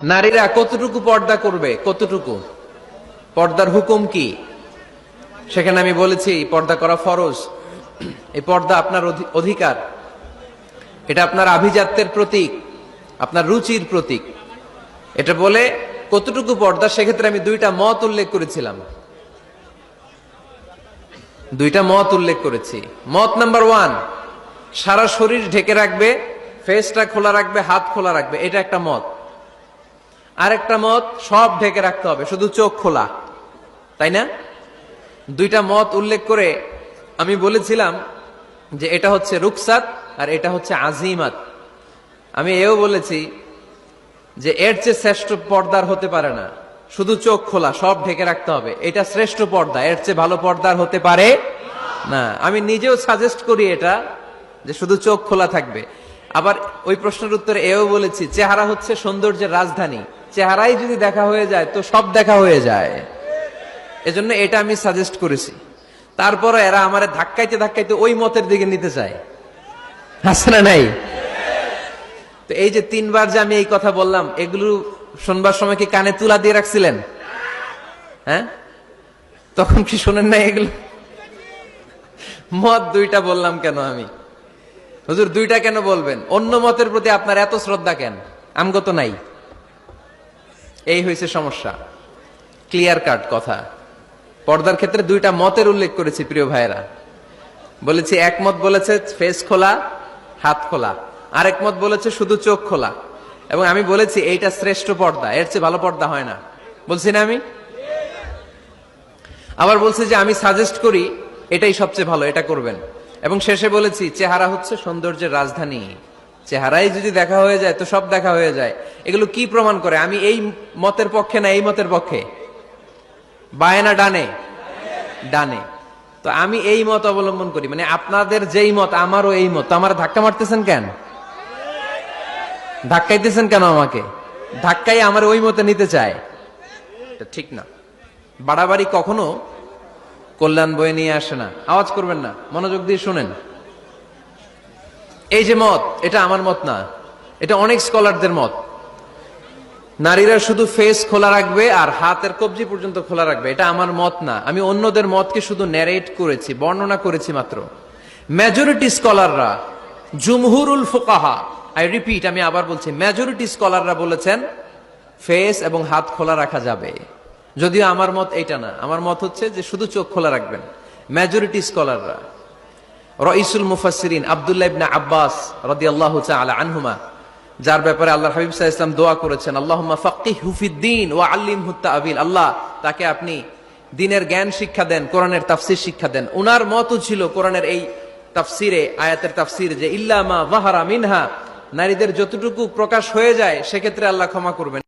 নারীরা কতটুকু পর্দা করবে, কতটুকু পর্দার হুকুম কি, সেখানে আমি বলেছি পর্দা করা ফরজ। এই পর্দা আপনার অধিকার, এটা আপনার আভিজাত্যের প্রতীক, আপনার রুচির প্রতীক। এটা বলে কতটুকু পর্দা, সেক্ষেত্রে আমি দুইটা মত উল্লেখ করেছিলাম, দুইটা মত উল্লেখ করেছি। মত নাম্বার 1, সারা শরীর ঢেকে রাখবে, ফেসটা খোলা রাখবে, হাত খোলা রাখবে, এটা একটা মত। আরেকটা মত, সব ঢেকে রাখতে হবে, শুধু চোখ খোলা, তাই না? দুইটা মত উল্লেখ করে আমি বলেছিলাম যে এটা হচ্ছে রুকসাত আর এটা হচ্ছে আজিমাত। আমি এও বলেছি যে এর চেয়ে শ্রেষ্ঠ পর্দার হতে পারে না, শুধু চোখ খোলা, সব ঢেকে রাখতে হবে, এটা শ্রেষ্ঠ পর্দা, এর চেয়ে ভালো পর্দার হতে পারে না। আমি নিজেও সাজেস্ট করি এটা, যে শুধু চোখ খোলা থাকবে। আবার ওই প্রশ্নের উত্তরে এও বলেছি চেহারা হচ্ছে সৌন্দর্যের রাজধানী, চেহারাই যদি দেখা হয়ে যায় তো সব দেখা হয়ে যায়, এজন্য এটা আমি সাজেস্ট করেছি। তারপরে এরা আমারে ধাক্কাইতে ধাক্কাইতে ওই মতের দিকে নিতে চায়, আছে না নাই? তো এই যে 3বার যে আমি এই কথা বললাম, এগুলো শুনবার সময় কি কানে তুলা দিয়ে রাখছিলেন? হ্যাঁ, তখন কি শোনেন না এগুলো? মত দুইটা বললাম কেন আমি? হুজুর দুইটা কেন বলবেন? অন্য মতের প্রতি আপনার এত শ্রদ্ধা কেন? আমগো তো নাই। এই হয়েছে সমস্যা। ক্লিয়ার কাট কথা। পর্দার ক্ষেত্রে দুইটা মতের উল্লেখ করেছি প্রিয় ভাইয়েরা। বলেছি এক মত বলেছে ফেস খোলা, হাত খোলা, আরেক মত বলেছে শুধু চোখ খোলা। এবং আমি বলেছি এইটা শ্রেষ্ঠ পর্দা, এর চেয়ে ভালো পর্দা হয় না, বলছি না আমি? আবার বলছি যে আমি সাজেস্ট করি এটাই সবচেয়ে ভালো, এটা করবেন। এবং শেষে বলেছি চেহারা হচ্ছে সৌন্দর্যের রাজধানী, চেহারাই যদি দেখা হয়ে যায় তো সব দেখা হয়ে যায়। এগুলো কি প্রমাণ করে? আমি এই মতের পক্ষে না এই মতের পক্ষে? বায়ে না ডানে? ডানে। তো আমি এই মত অবলম্বন করি, মানে আপনাদের যেই মত আমারও এই মত। আমার ধাক্কা মারতেছেন কেন? ধাক্কাইতেছেন কেন আমাকে? ধাক্কাই আমার ওই মতে নিতে চায়, এটা ঠিক না। বাড়াবাড়ি কখনো কল্যাণ বয়ে নিয়ে আসে না। আওয়াজ করবেন না, মনোযোগ দিয়ে শুনেন। এই যে মত, এটা আমার মত না, এটা অনেক স্কলারদের মত। নারীরা শুধু ফেস খোলা রাখবে আর হাতের কবজি পর্যন্ত খোলা রাখবে, এটা আমার মত না। আমি অন্যদের মতকে শুধু ন্যারেট করেছি, বর্ণনা করেছি মাত্র। মেজরিটি স্কলাররা, জুমহুরুল ফুকাহা, আই রিপিট, আমি আবার বলছি, মেজরিটি স্কলাররা বলেছেন ফেস এবং হাত খোলা রাখা যাবে। যদিও আমার মত এইটা না, আমার মত হচ্ছে যে শুধু চোখ খোলা রাখবেন। মেজরিটি স্কলাররা, রাইসুল মুফাসসিরিন আব্দুল্লাহ ইবনে আব্বাস রাদিয়াল্লাহু তাআলা আনহুমা, যার ব্যাপারে আল্লাহর হাবিব সাল্লাল্লাহু আলাইহি ওয়াসাল্লাম দোয়া করেছেন, আল্লাহুম্মা ফাক্কিহহু ফিদ-দীন ওয়া আল্লিমহু তা'ওয়িল, আল্লাহ তাকে আপনি দ্বীনের জ্ঞান শিক্ষা দেন, কোরআনের তাফসীর শিক্ষা দেন। উনার মতও ছিল কোরআনের এই তাফসীরে, আয়াতের তাফসীর, যে ইল্লা মা যাহারা মিনহা, নারীদের যতটুকু প্রকাশ হয়ে যায় সেক্ষেত্রে আল্লাহ ক্ষমা করবেন।